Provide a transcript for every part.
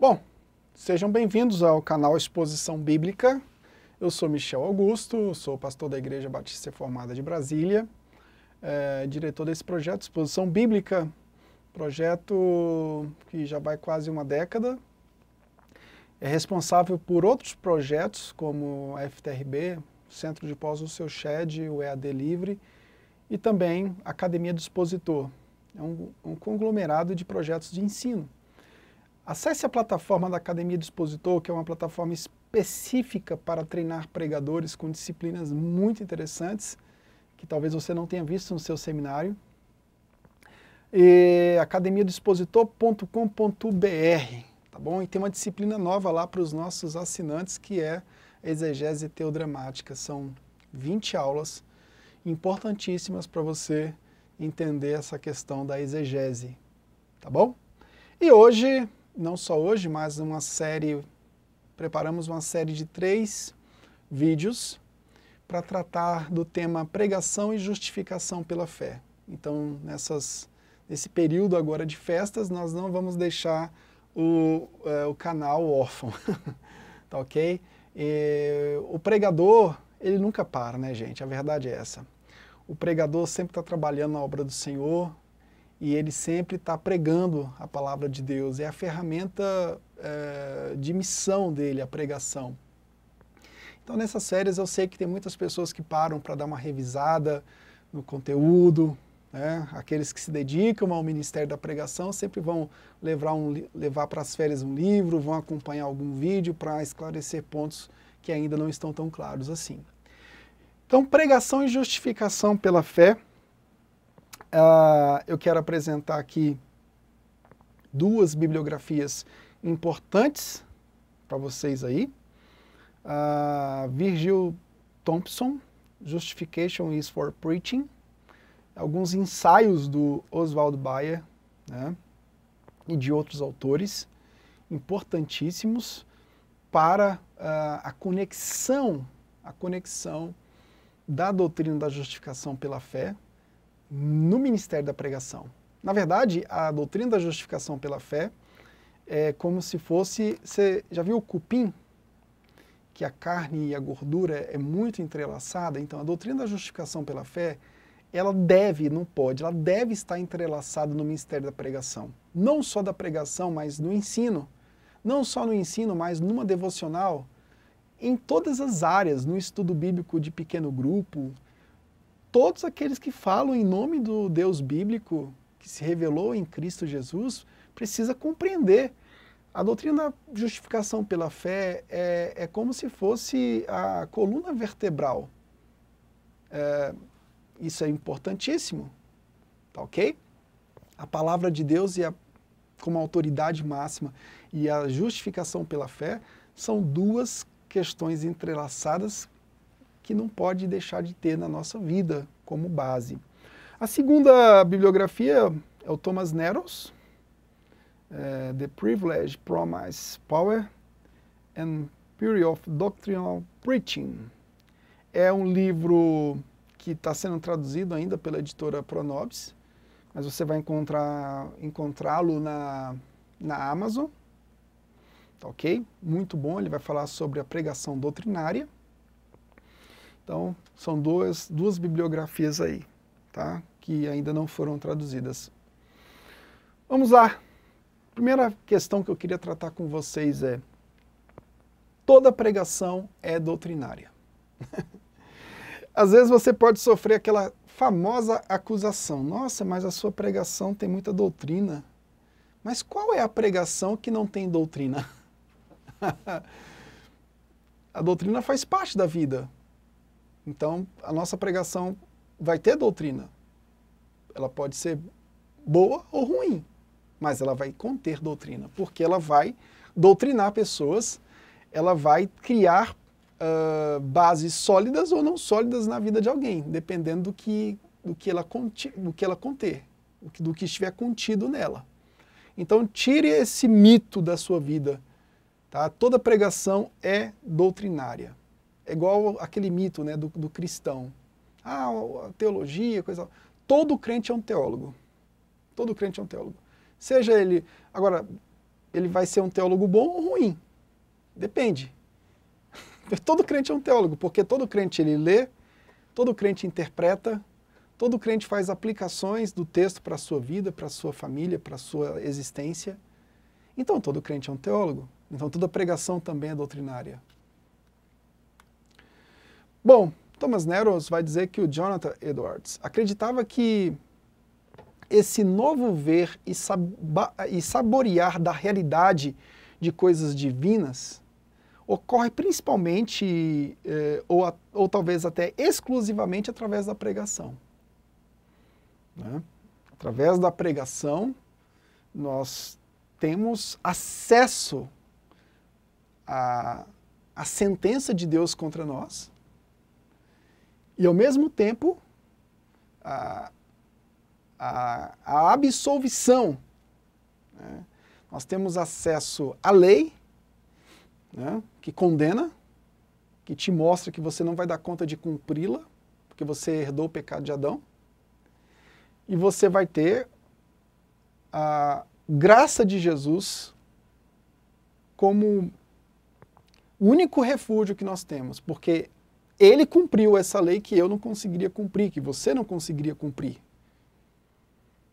Bom, sejam bem-vindos ao canal Exposição Bíblica. Eu sou Michel Augusto, sou pastor da Igreja Batista Reformada de Brasília, diretor desse projeto Exposição Bíblica, projeto que já vai quase uma década. É responsável por outros projetos como a FTRB, Centro de Pós, o seu SHED, o EAD Livre e também a Academia do Expositor. É um conglomerado de projetos de ensino. Acesse a plataforma da Academia do Expositor, que é uma plataforma específica para treinar pregadores com disciplinas muito interessantes, que talvez você não tenha visto no seu seminário. E academiadoexpositor.com.br, tá bom? E tem uma disciplina nova lá para os nossos assinantes, que é Exegese Teodramática. São 20 aulas importantíssimas para você entender essa questão da exegese, tá bom? E hoje, não só hoje, mas preparamos uma série de 3 vídeos para tratar do tema pregação e justificação pela fé. Então, nesse período agora de festas, nós não vamos deixar o canal órfão, tá ok? O pregador, ele nunca para, né, gente? A verdade é essa. O pregador sempre está trabalhando na obra do Senhor, e ele sempre está pregando a palavra de Deus. É a ferramenta de missão dele, a pregação. Então, nessas férias, eu sei que tem muitas pessoas que param para dar uma revisada no conteúdo, né? Aqueles que se dedicam ao ministério da pregação sempre vão levar para as férias um livro, vão acompanhar algum vídeo para esclarecer pontos que ainda não estão tão claros assim. Então, pregação e justificação pela fé. Eu quero apresentar aqui 2 bibliografias importantes para vocês aí. Virgil Thompson, Justification is for Preaching. Alguns ensaios do Oswald Bayer, né, e de outros autores importantíssimos para a conexão da doutrina da justificação pela fé no ministério da pregação. Na verdade, a doutrina da justificação pela fé é como se fosse... Você já viu o cupim? Que a carne e a gordura é muito entrelaçada. Então, a doutrina da justificação pela fé, ela deve estar entrelaçada no ministério da pregação. Não só da pregação, mas no ensino. Não só no ensino, mas numa devocional. Em todas as áreas, no estudo bíblico de pequeno grupo, todos aqueles que falam em nome do Deus bíblico, que se revelou em Cristo Jesus, precisa compreender. A doutrina da justificação pela fé é como se fosse a coluna vertebral. Isso é importantíssimo, tá ok? A palavra de Deus como autoridade máxima e a justificação pela fé são 2 questões entrelaçadas que não pode deixar de ter na nossa vida como base. A segunda bibliografia é o Thomas Nettles, The Privilege, Promise, Power and Purity of Doctrinal Preaching. É um livro que está sendo traduzido ainda pela editora Pronobis, mas você vai encontrá-lo na Amazon, tá ok? Muito bom, ele vai falar sobre a pregação doutrinária. Então, são duas bibliografias aí, tá? Que ainda não foram traduzidas. Vamos lá. Primeira questão que eu queria tratar com vocês é: toda pregação é doutrinária. Às vezes você pode sofrer aquela famosa acusação: nossa, mas a sua pregação tem muita doutrina. Mas qual é a pregação que não tem doutrina? A doutrina faz parte da vida. Então, a nossa pregação vai ter doutrina. Ela pode ser boa ou ruim, mas ela vai conter doutrina, porque ela vai doutrinar pessoas, ela vai criar bases sólidas ou não sólidas na vida de alguém, dependendo do que ela conter, do que estiver contido nela. Então, tire esse mito da sua vida. Tá? Toda pregação é doutrinária. É igual aquele mito, né, do cristão. A teologia, coisa... Todo crente é um teólogo. Todo crente é um teólogo. Seja ele... Agora, ele vai ser um teólogo bom ou ruim. Depende. Todo crente é um teólogo, porque todo crente ele lê, todo crente interpreta, todo crente faz aplicações do texto para a sua vida, para a sua família, para a sua existência. Então todo crente é um teólogo. Então toda pregação também é doutrinária. Bom, Thomas Nerros vai dizer que o Jonathan Edwards acreditava que esse novo ver e saborear da realidade de coisas divinas ocorre principalmente, ou talvez até exclusivamente, através da pregação. Né? Através da pregação, nós temos acesso à sentença de Deus contra nós e, ao mesmo tempo, a absolvição. Né? Nós temos acesso à lei, né, que condena, que te mostra que você não vai dar conta de cumpri-la, porque você herdou o pecado de Adão. E você vai ter a graça de Jesus como o único refúgio que nós temos, porque ele cumpriu essa lei que eu não conseguiria cumprir, que você não conseguiria cumprir.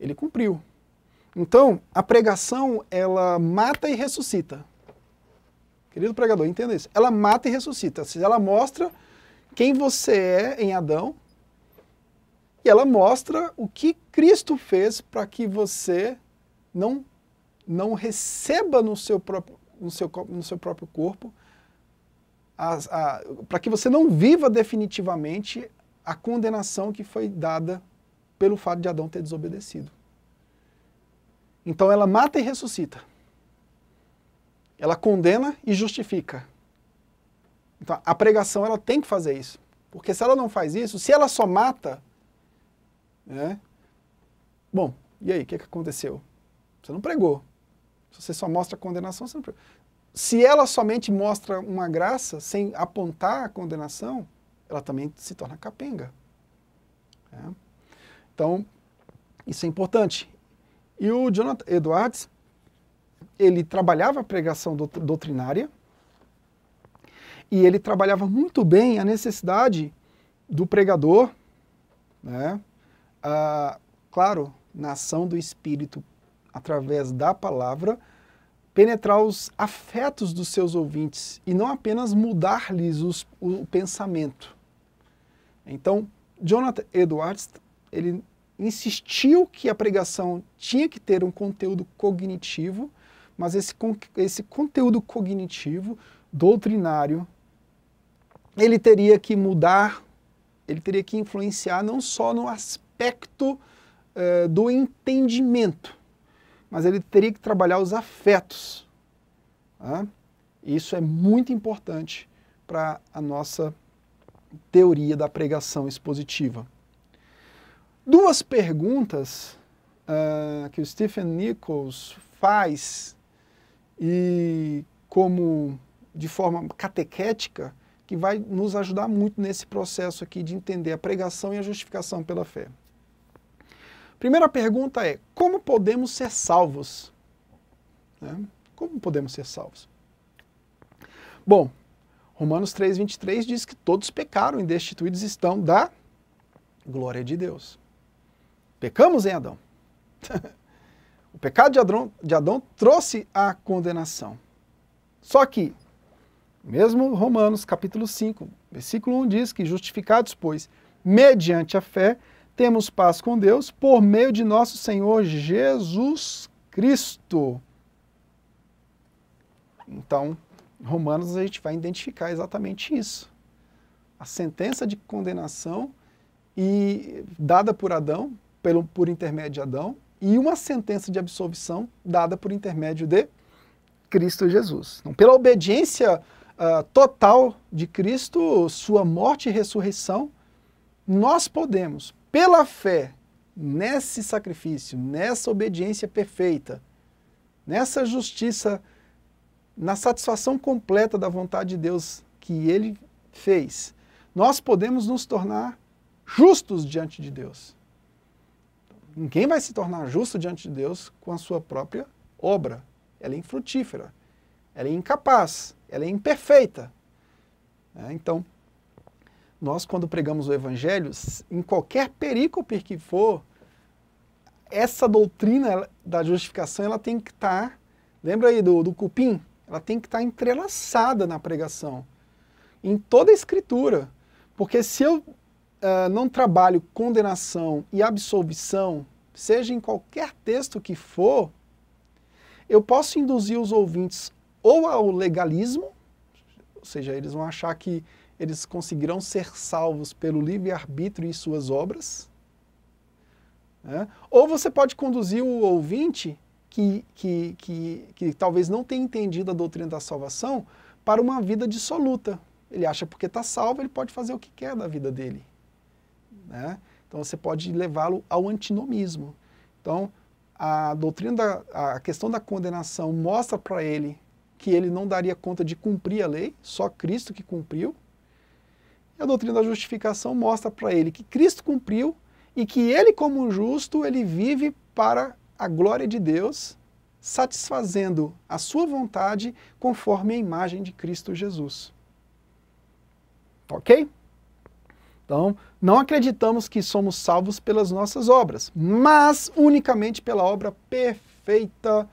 Ele cumpriu. Então, a pregação, ela mata e ressuscita. Querido pregador, entenda isso. Ela mata e ressuscita. Ela mostra quem você é em Adão e ela mostra o que Cristo fez para que você não receba no seu próprio corpo, para que você não viva definitivamente a condenação que foi dada pelo fato de Adão ter desobedecido. Então ela mata e ressuscita. Ela condena e justifica. Então a pregação ela tem que fazer isso. Porque se ela não faz isso, se ela só mata, né? Bom, e aí, o que aconteceu? Você não pregou. Se você só mostra a condenação, você não pregou. Se ela somente mostra uma graça, sem apontar a condenação, ela também se torna capenga. Né? Então, isso é importante. E o Jonathan Edwards, ele trabalhava a pregação doutrinária e ele trabalhava muito bem a necessidade do pregador, né, claro, na ação do Espírito, através da palavra, penetrar os afetos dos seus ouvintes e não apenas mudar-lhes o pensamento. Então, Jonathan Edwards, ele insistiu que a pregação tinha que ter um conteúdo cognitivo, mas esse conteúdo cognitivo, doutrinário, ele teria que mudar, ele teria que influenciar não só no aspecto do entendimento, mas ele teria que trabalhar os afetos. Tá? Isso é muito importante para a nossa teoria da pregação expositiva. Duas perguntas que o Stephen Nichols faz e de forma catequética, que vai nos ajudar muito nesse processo aqui de entender a pregação e a justificação pela fé. Primeira pergunta é, como podemos ser salvos? Né? Como podemos ser salvos? Bom, Romanos 3:23 diz que todos pecaram e destituídos estão da glória de Deus. Pecamos em Adão. O pecado de Adão trouxe a condenação. Só que, mesmo Romanos capítulo 5, versículo 1 diz que justificados, pois, mediante a fé, temos paz com Deus por meio de nosso Senhor Jesus Cristo. Então, em Romanos a gente vai identificar exatamente isso. A sentença de condenação dada por Adão, por intermédio de Adão, e uma sentença de absolvição dada por intermédio de Cristo Jesus. Então, pela obediência total de Cristo, sua morte e ressurreição, nós podemos, pela fé, nesse sacrifício, nessa obediência perfeita, nessa justiça, na satisfação completa da vontade de Deus que Ele fez, nós podemos nos tornar justos diante de Deus. Ninguém vai se tornar justo diante de Deus com a sua própria obra. ela é infrutífera, ela é incapaz, ela é imperfeita. Então, nós quando pregamos o Evangelho, em qualquer perícope que for, essa doutrina da justificação, ela tem que estar, lembra aí do cupim? Ela tem que estar entrelaçada na pregação, em toda a Escritura. Porque se eu não trabalho condenação e absolvição, seja em qualquer texto que for, eu posso induzir os ouvintes ou ao legalismo, ou seja, eles vão achar que eles conseguirão ser salvos pelo livre-arbítrio e suas obras, ou você pode conduzir o ouvinte que talvez não tenha entendido a doutrina da salvação para uma vida dissoluta. Ele acha porque está salvo, ele pode fazer o que quer da vida dele. Então você pode levá-lo ao antinomismo. Então a doutrina, a questão da condenação mostra para ele que ele não daria conta de cumprir a lei, só Cristo que cumpriu. E a doutrina da justificação mostra para ele que Cristo cumpriu e que ele, como justo, ele vive para a glória de Deus, satisfazendo a sua vontade conforme a imagem de Cristo Jesus. Ok? Então, não acreditamos que somos salvos pelas nossas obras, mas unicamente pela obra perfeita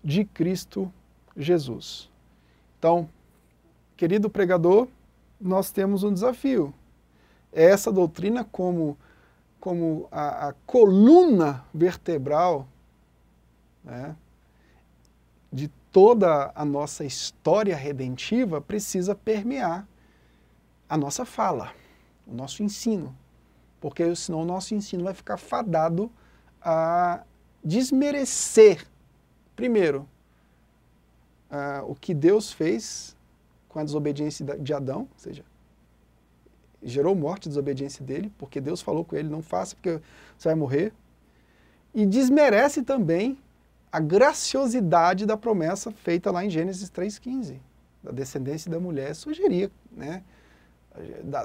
de Cristo Jesus. Então, querido pregador, nós temos um desafio. Essa doutrina como a coluna vertebral, de toda a nossa história redentiva precisa permear a nossa fala, o nosso ensino, porque senão o nosso ensino vai ficar fadado a desmerecer, primeiro, o que Deus fez com a desobediência de Adão, ou seja, gerou morte, desobediência dele, porque Deus falou com ele, não faça porque você vai morrer, e desmerece também a graciosidade da promessa feita lá em Gênesis 3,15, da descendência da mulher, sugeria,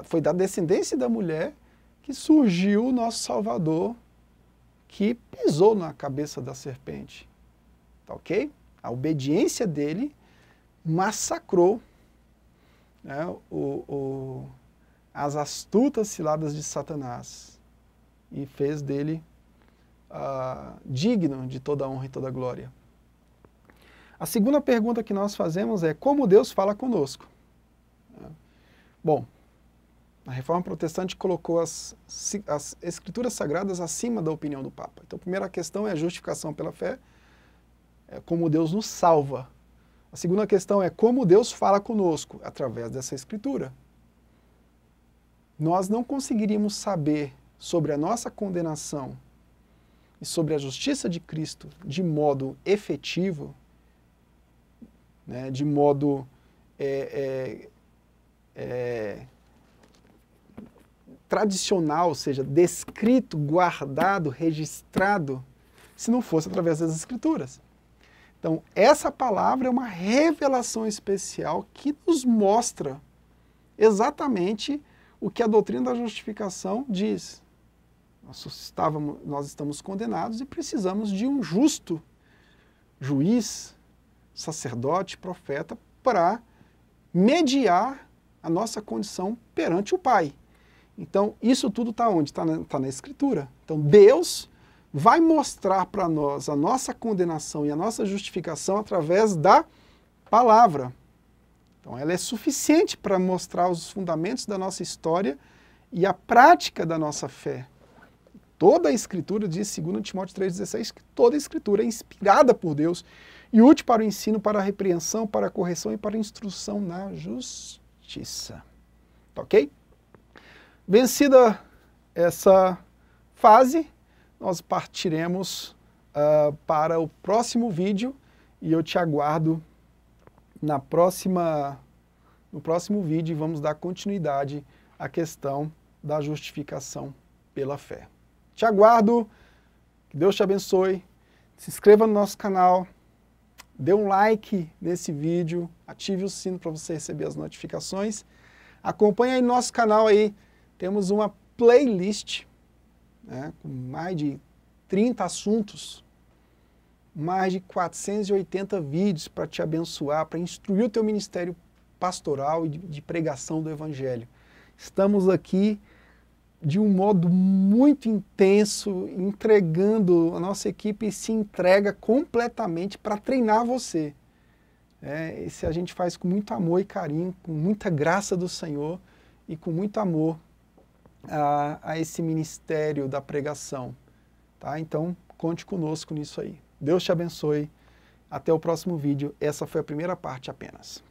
foi da descendência da mulher que surgiu o nosso Salvador, que pisou na cabeça da serpente. Tá ok? A obediência dele massacrou as astutas ciladas de Satanás e fez dele digno de toda a honra e toda a glória. A segunda pergunta que nós fazemos é: como Deus fala conosco? Bom, a Reforma Protestante colocou as Escrituras Sagradas acima da opinião do Papa. Então, a primeira questão é a justificação pela fé, como Deus nos salva. A segunda questão é como Deus fala conosco, através dessa Escritura. Nós não conseguiríamos saber sobre a nossa condenação e sobre a justiça de Cristo de modo efetivo, de modo tradicional, ou seja, descrito, guardado, registrado, se não fosse através das Escrituras. Então, essa palavra é uma revelação especial que nos mostra exatamente o que a doutrina da justificação diz. Nós estamos condenados e precisamos de um justo juiz, sacerdote, profeta, para mediar a nossa condição perante o Pai. Então, isso tudo está onde? Está na Escritura. Então, Deus vai mostrar para nós a nossa condenação e a nossa justificação através da palavra. Então, ela é suficiente para mostrar os fundamentos da nossa história e a prática da nossa fé. Toda a Escritura, diz 2 Timóteo 3,16, que toda a Escritura é inspirada por Deus e útil para o ensino, para a repreensão, para a correção e para a instrução na justiça. Tá ok? Vencida essa fase, nós partiremos para o próximo vídeo e eu te aguardo no próximo vídeo e vamos dar continuidade à questão da justificação pela fé. Te aguardo, que Deus te abençoe, se inscreva no nosso canal, dê um like nesse vídeo, ative o sino para você receber as notificações, acompanhe aí nosso canal aí, temos uma playlist com mais de 30 assuntos mais de 480 vídeos para te abençoar, para instruir o teu ministério pastoral e de pregação do Evangelho. Estamos aqui de um modo muito intenso, entregando, a nossa equipe se entrega completamente para treinar você. Esse a gente faz com muito amor e carinho, com muita graça do Senhor e com muito amor a esse ministério da pregação. Tá? Então, conte conosco nisso aí. Deus te abençoe. Até o próximo vídeo. Essa foi a primeira parte apenas.